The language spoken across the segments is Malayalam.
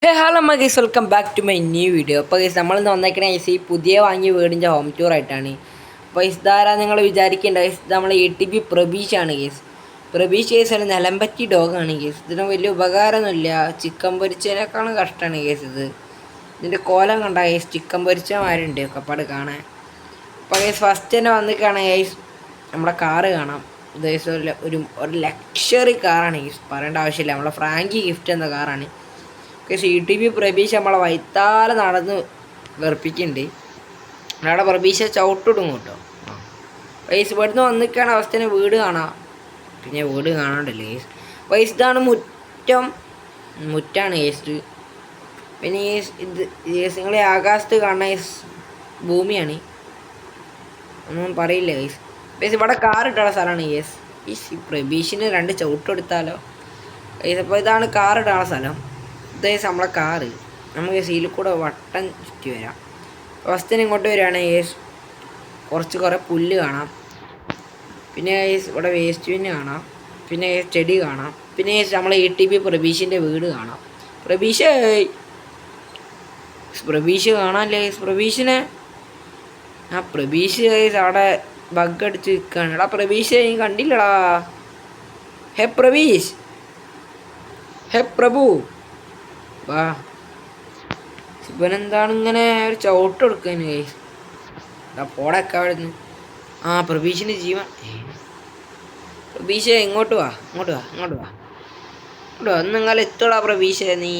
Hello guys, welcome back to my new video. അപ്പോൾ ഗൈസ് നമ്മളിന്ന് വന്നേക്കണ ഗൈസ് ഈ പുതിയ വാങ്ങിയ വീടിൻ്റെ ഹോം ടൂർ ആയിട്ടാണ്. അപ്പോൾ ഗൈസ് ഇതാരാ നിങ്ങൾ വിചാരിക്കേണ്ട ഗൈസ്, ഇത് നമ്മൾ ATP പ്രബീഷാണ് ഗൈസ്. പ്രബീഷ് ഗൈസ് ഒരു നിലമ്പറ്റി ഡോഗാണ് ഗൈസ്. ഇതിന് വലിയ ഉപകാരമൊന്നുമില്ല, ചിക്കൻ പൊരിച്ചതിനേക്കാളും കഷ്ടമാണ് ഗൈസ് ഇത്. ഇതിൻ്റെ കോലം കണ്ട ഗൈസ്, ചിക്കൻ പൊരിച്ചമാരുണ്ട് ഒക്കെപ്പാട് കാണാൻ. അപ്പോൾ ഗൈസ് ഫസ്റ്റ് തന്നെ വന്നിക്കാണ് ഗൈസ് നമ്മുടെ കാറ് കാണാം. ഇത് ഗൈസ് ഒരു ലക്ഷറി കാറാണ് ഗൈസ്, പറയേണ്ട ആവശ്യമില്ല. നമ്മളെ ഫ്രാങ്കി ഗിഫ്റ്റ് എന്ന കാറാണ്. ATP പ്രബീഷ് നമ്മളെ വൈത്താല നടന്ന് വെറുപ്പിക്കുന്നുണ്ട്. അവിടെ പ്രബീഷ ചവിട്ടിടും കേട്ടോ. വയസ്സ് ഇവിടുന്ന് വന്നിക്കാണ് അവസ്ഥ വീട് കാണാം. പിന്നെ വീട് കാണാണ്ടല്ലേ ഗേസ്. വയസ്സ് ഇതാണ് മുറ്റാണ് ഗേസ്റ്റ്. പിന്നെ ഇത് നിങ്ങൾ ആകാശത്ത് കാണുന്ന ഭൂമിയാണ്, ഒന്നും പറയില്ല ഗേസ്. ഗേസ് ഇവിടെ കാറിട്ടുള്ള സ്ഥലമാണ് ഗേസ്. ഈ പ്രബീഷിന് 2 ചവിട്ടെടുത്താലോ ഗേസ്. അപ്പോൾ ഇതാണ് കാറിടാനുള്ള സ്ഥലം. ഇതേസ് നമ്മളെ കാറ്. നമുക്ക് സീലിൽ കൂടെ വട്ടം ചുറ്റി വരാം. ഫസ്റ്റിന് ഇങ്ങോട്ട് വരികയാണെങ്കിൽ കുറേ പുല്ല് കാണാം. പിന്നെ ഇവിടെ വേസ്റ്റ് ബിന്ന് കാണാം. പിന്നെ ചെടി കാണാം. പിന്നെ നമ്മളെ ATP പ്രബീഷിൻ്റെ വീട് കാണാം. പ്രബീഷ് കാണാമല്ലേ പ്രബീഷിനെ? പ്രബീഷ് അവിടെ ബഗ് അടിച്ച് നിൽക്കുകയാണ്. എടാ പ്രബീഷ് നീ കണ്ടില്ലടാ. ഹേ പ്രബീഷ്, ഹേ പ്രഭു വാ. ഇവനെന്താണ് ഇങ്ങനെ ഒരു ചവിട്ട് കൊടുക്കാൻ ഗൈസ്? പോടൊക്കെ അവിടെ നിന്ന്. പ്രബീഷിന് ജീവൻ. പ്രബീഷ് ഇങ്ങോട്ട് വാ. ഒന്നെങ്കിലും എത്തോടാ പ്രബീഷ്. നീ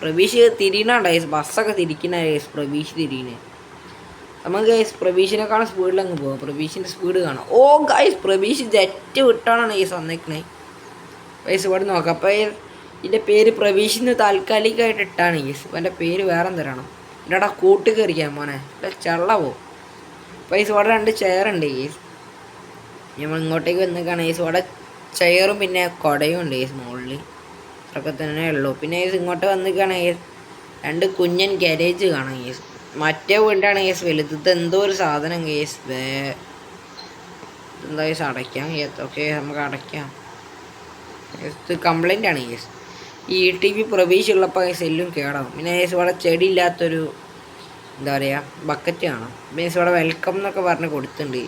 പ്രബീഷ് തിരിയണണ്ട ഗൈസ്, ബസ്സൊക്കെ തിരിക്കണ ഗൈസ്. പ്രബീഷ് തിരിയണേ. നമുക്ക് ഗൈസ് പ്രബീഷിനെക്കാളും സ്പീഡിലങ്ങ് പോകാം. പ്രബീഷിൻ്റെ സ്പീഡ് കാണാം. ഗൈസ് പ്രബീഷ് ജെറ്റ് വിട്ടാണ് ഗൈസ് വന്നേക്കണേ. ഗൈസ് ഇവിടെ നോക്കാം. അപ്പോൾ ഇതിൻ്റെ പേര് പ്രബീഷിന് താൽക്കാലികമായിട്ട് ഇട്ടാണ് ഗൈസ്. അപ്പോൾ എൻ്റെ പേര് വേറെ തരണം. എൻ്റെ കൂട്ട് കയറിക്കാൻ മോനെ, ചള്ള പോവും. ഗൈസ് ഇവിടെ 2 ചെയറുണ്ട് ഗൈസ്. നമ്മൾ ഇങ്ങോട്ടേക്ക് വന്നിക്കാണ് ഗൈസ്. ഇവിടെ ചെയറും പിന്നെ കുടയും ഉണ്ട് ഗൈസ് മുകളിൽ. അതൊക്കെ തന്നെ ഉള്ളൂ. പിന്നെ ഗൈസ് ഇങ്ങോട്ട് വന്നിക്കാണ് ഗൈസ് 2 കുഞ്ഞൻ ഗാരേജ് കാണാം ഗൈസ്. മറ്റേ വീണ്ടാണ് ഗൈസ് വലുത്. ഇത് എന്തോ ഒരു സാധനം ഗൈസ്. എന്താ ഗൈസ് അടയ്ക്കാം? ഓക്കെ നമുക്ക് അടയ്ക്കാം. ഇത് കംപ്ലൈൻ്റ് ആണ് ഗൈസ്. ഈ ATP പ്രബീഷ് ഉള്ളപ്പോൾ സെല്ലും കേടാവും. പിന്നെ ഇവിടെ ചെടി ഇല്ലാത്തൊരു എന്താ പറയുക ബക്കറ്റ് കാണാം. പിന്നെ ഇവിടെ വെൽക്കം എന്നൊക്കെ പറഞ്ഞ് കൊടുത്തിട്ടുണ്ട്.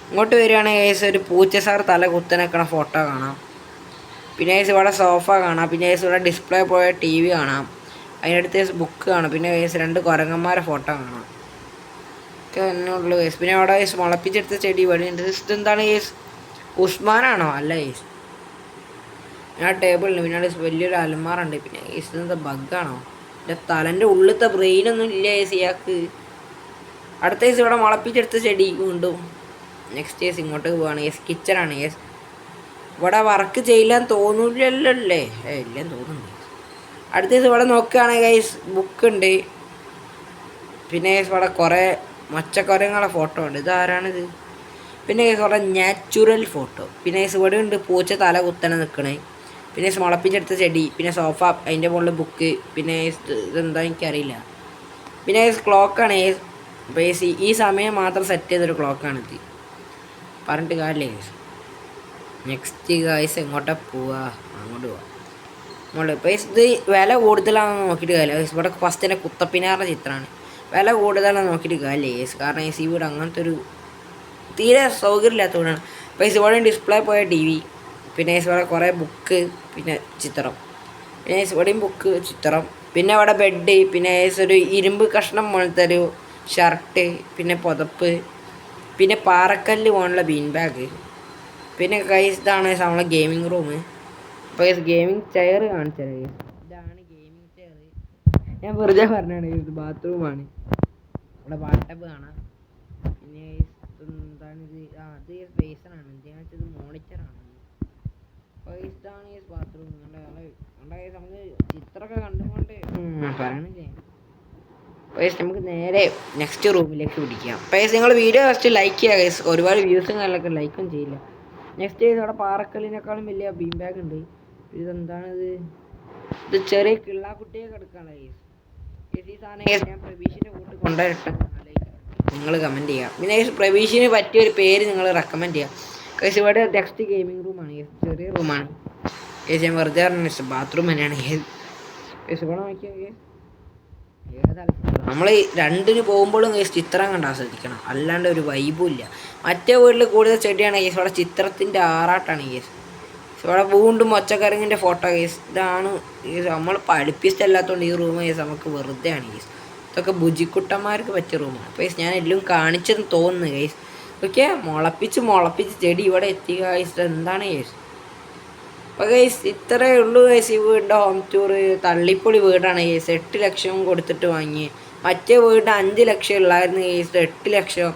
ഇങ്ങോട്ട് വരികയാണെങ്കിൽ ഒരു പൂച്ച സാർ തല കുത്തനക്കണ ഫോട്ടോ കാണാം. പിന്നെ ഇവിടെ സോഫ കാണാം. പിന്നെ ഇവിടെ ഡിസ്പ്ലേ പോയ TV കാണാം. അതിനടുത്ത് ബുക്ക് കാണാം. പിന്നെ 2 കുരങ്ങന്മാരെ ഫോട്ടോ കാണാം. ഒക്കെ തന്നെയുള്ളൂ കേസ്. പിന്നെ അവിടെ മുളപ്പിച്ചെടുത്ത ചെടി വഴിയുണ്ട്. ഇതെന്താണ് കേസ്? ഉസ്മാനാണോ? അല്ല കേസ്. ടേബിളിന് പിന്നെ വലിയൊരു അലമാറുണ്ട്. പിന്നെ ഇതെന്താ ബഗ്ഗാണോ? എൻ്റെ തലൻ്റെ ഉള്ളിലത്തെ ബ്രെയിനൊന്നും ഇല്ല കേസ് ഇയാൾക്ക്. അടുത്ത കേസ് ഇവിടെ മുളപ്പിച്ചെടുത്ത ചെടി വീണ്ടും. നെക്സ്റ്റ് കേസ് ഇങ്ങോട്ടേക്ക് പോവാണ് കേസ്. കിച്ചണാണ് കേസ്. ഇവിടെ വർക്ക് ചെയ്യില്ലാന്ന് തോന്നില്ലല്ലോ അല്ലേ? ഇല്ലെന്ന് തോന്നുന്നു. അടുത്ത കേസ് ഇവിടെ നോക്കുകയാണെങ്കിൽ ഗൈസ് ബുക്കുണ്ട്. പിന്നെ കേസ് ഇവിടെ കുറേ മച്ചക്കുരങ്ങളുടെ ഫോട്ടോ ഉണ്ട്. ഇതാരാണിത്? പിന്നെ കേസ് ഇവിടെ നാച്ചുറൽ ഫോട്ടോ. പിന്നെ കേസ് ഇവിടെ ഉണ്ട് പൂച്ച തല കുത്തനെ നിൽക്കണേ. പിന്നെ മുളപ്പിച്ചെടുത്ത ചെടി. പിന്നെ സോഫ, അതിൻ്റെ മുകളിൽ ബുക്ക്. പിന്നെ ഇതെന്താ എനിക്കറിയില്ല. പിന്നെ ക്ലോക്കാണ്. അപ്പോൾ ഈ സമയം മാത്രം സെറ്റ് ചെയ്തൊരു ക്ലോക്കാണിത്. പറഞ്ഞിട്ട് കാര്യമില്ലേ. നെക്സ്റ്റ് ഗായ്സ് എങ്ങോട്ടാ പോവുക? അങ്ങോട്ട് പോവാം. ഇപ്പോൾ ഇത് വില കൂടുതലാണെന്ന് നോക്കിയിട്ട് കാര്യമില്ല. ഇവിടെ ഫസ്റ്റ് തന്നെ കുത്തപ്പിനാറിൻ്റെ ചിത്രമാണ്. വില കൂടുതലാണെന്ന് നോക്കിയിട്ട് കാര്യമില്ല. കാരണം ഈ വീട് അങ്ങനത്തെ ഒരു തീരെ സൗകര്യമില്ലാത്തതുകൊണ്ടാണ്. അപ്പോൾ ഇവിടെ ഡിസ്പ്ലേ പോയ TV. പിന്നെ ഇവിടെ കുറേ ബുക്ക്, പിന്നെ ചിത്രം. പിന്നെ ഇവിടെയും ബുക്ക്, ചിത്രം. പിന്നെ അവിടെ ബെഡ്. പിന്നെ ഒരു ഇരുമ്പ് കഷ്ണം പോലത്തെ ഒരു ഷർട്ട്. പിന്നെ പുതപ്പ്. പിന്നെ പാറക്കല്ല് പോലുള്ള ബീൻ ബാഗ്. പിന്നെ ഗൈസ് ഇതാണ് നമ്മളെ ഗെയിമിംഗ് റൂം. അപ്പോൾ ഗെയിമിംഗ് ചെയർ കാണിച്ചത്. ഇതാണ് ഗെയിമിംഗ് ചെയർ. ഞാൻ വെറുതെ പറഞ്ഞാണ് ഇത് ബാത്റൂമാണ്. ഇവിടെ ബാട്ടപ്പ് കാണാം. പിന്നെ എന്താണിത്? അത് ബേസണാണ്. എന്താണെന്ന് വെച്ചാൽ ഇത് മോണിറ്ററാണ്. അപ്പോൾ ഇതാണ് ഈ ബാത്റൂം. നമുക്ക് ചിത്രമൊക്കെ കണ്ടുകൊണ്ട് പറയണില്ലേ. ഗൈസ് നമുക്ക് നേരെ നെക്സ്റ്റ് റൂമിലേക്ക് പിടിക്കാം. ഗൈസ് നിങ്ങൾ വീഡിയോ ഫസ്റ്റ് ലൈക്ക് ചെയ്യുക ഗൈസ്. ഒരുപാട് വ്യൂസും കാര്യങ്ങളൊക്കെ ലൈക്കും ചെയ്യില്ല. നെക്സ്റ്റ് ഇവിടെ പാറക്കല്ലിനേക്കാളും വലിയ ബീൻ ബാഗ് ഉണ്ട്. ഇതെന്താണിത്? ഇത് ചെറിയ കിള്ളാക്കുട്ടിയെ കിടക്കാണ് ഗൈസ്. ഈ സാധനം ഞാൻ പ്രബീഷിൻ്റെ കൂട്ട് കൊണ്ടുവരട്ടെ. നിങ്ങൾ കമൻറ്റ് ചെയ്യുക. പിന്നെ പ്രബീഷിന് പറ്റിയൊരു പേര് നിങ്ങൾ റെക്കമെൻഡ് ചെയ്യുക. ഗൈസ് ഇവിടെ നെക്സ്റ്റ് ഗെയിമിംഗ് റൂമാണ്. ചെറിയ റൂമാണ്. ഞാൻ വെറുതെ പറഞ്ഞ ബാത്റൂം തന്നെയാണ്. ഇവിടെ നോക്കിയാൽ നമ്മൾ രണ്ടിന് പോകുമ്പോഴും കേസ് ചിത്രം കണ്ട് ആസ്വദിക്കണം, അല്ലാണ്ട് ഒരു വൈബും ഇല്ല. മറ്റേ വീട്ടിൽ കൂടുതൽ ചെടിയാണ് കേസ്, ഇവിടെ ചിത്രത്തിൻ്റെ ആറാട്ടാണ് കേസ്. ഇവിടെ വീണ്ടും ഒച്ചക്കരങ്ങിൻ്റെ ഫോട്ടോ കേസ്. ഇതാണ് കേസ് നമ്മൾ പഠിപ്പിച്ചിട്ടല്ലാത്തതുകൊണ്ട് ഈ റൂം കേസ് നമുക്ക് വെറുതെ ആണ് കേസ്. ഇതൊക്കെ ബുജിക്കുട്ടന്മാർക്ക് പറ്റിയ റൂമാണ്. അപ്പോൾ കേസ് ഞാൻ എല്ലാം കാണിച്ചെന്ന് തോന്നുന്നു കേസ്. ഓക്കെ, മുളപ്പിച്ച് ചെടി ഇവിടെ എത്തി കേസ്. എന്താണ് കേസ്? അപ്പോൾ ഗൈസ് ഇത്രയേ ഉള്ളൂ ഗൈസ് ഈ വീടിൻ്റെ ഹോം ടൂർ. തള്ളിപ്പൊളി വീടാണ് ഗൈസ്. 8 ലക്ഷം കൊടുത്തിട്ട് വാങ്ങി. മറ്റേ വീട് 5 ലക്ഷം ഉള്ളായിരുന്നു ഗൈസ്, 8 ലക്ഷം.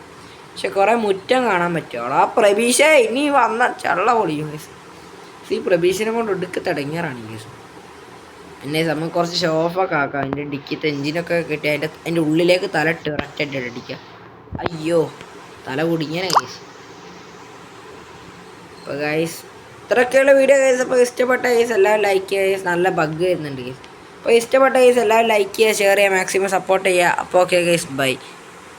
പക്ഷെ കുറേ മുറ്റം കാണാൻ പറ്റുള്ളൂ. ആ പ്രബീഷ ഇനി വന്ന ചള്ള പൊളിയും ഗൈസ്. ഈ പ്രബീഷിനെ കൊണ്ട് ഒടുക്ക് തുടങ്ങിയറാണ് ഗൈസ്. പിന്നെ നമുക്ക് കുറച്ച് ഷോഫൊക്കെ ആക്കാം. അതിൻ്റെ ഡിക്കിത്തെ എഞ്ചിനൊക്കെ കിട്ടി അതിൻ്റെ ഉള്ളിലേക്ക് തല ഇട്ട് ഒരൊറ്റ അടിക്കുക. അയ്യോ തല കുടുങ്ങിയാണ് ഗൈസ്. അപ്പോൾ ഗൈസ് ഇത്രയൊക്കെയുള്ള വീഡിയോ കേസ്. അപ്പോൾ ഇഷ്ടപ്പെട്ട കേസ് എല്ലാവരും ലൈക്ക് ചെയ്യുക കേസ്. നല്ല ബഗ് വരുന്നുണ്ട് കേസ്. അപ്പോൾ ഇഷ്ടപ്പെട്ട കേസ് എല്ലാവരും ലൈക്ക് ചെയ്യുക, ഷെയർ ചെയ്യുക, മാക്സിമം സപ്പോർട്ട് ചെയ്യുക. അപ്പോൾ ഓക്കെ കേസ്, ബൈ.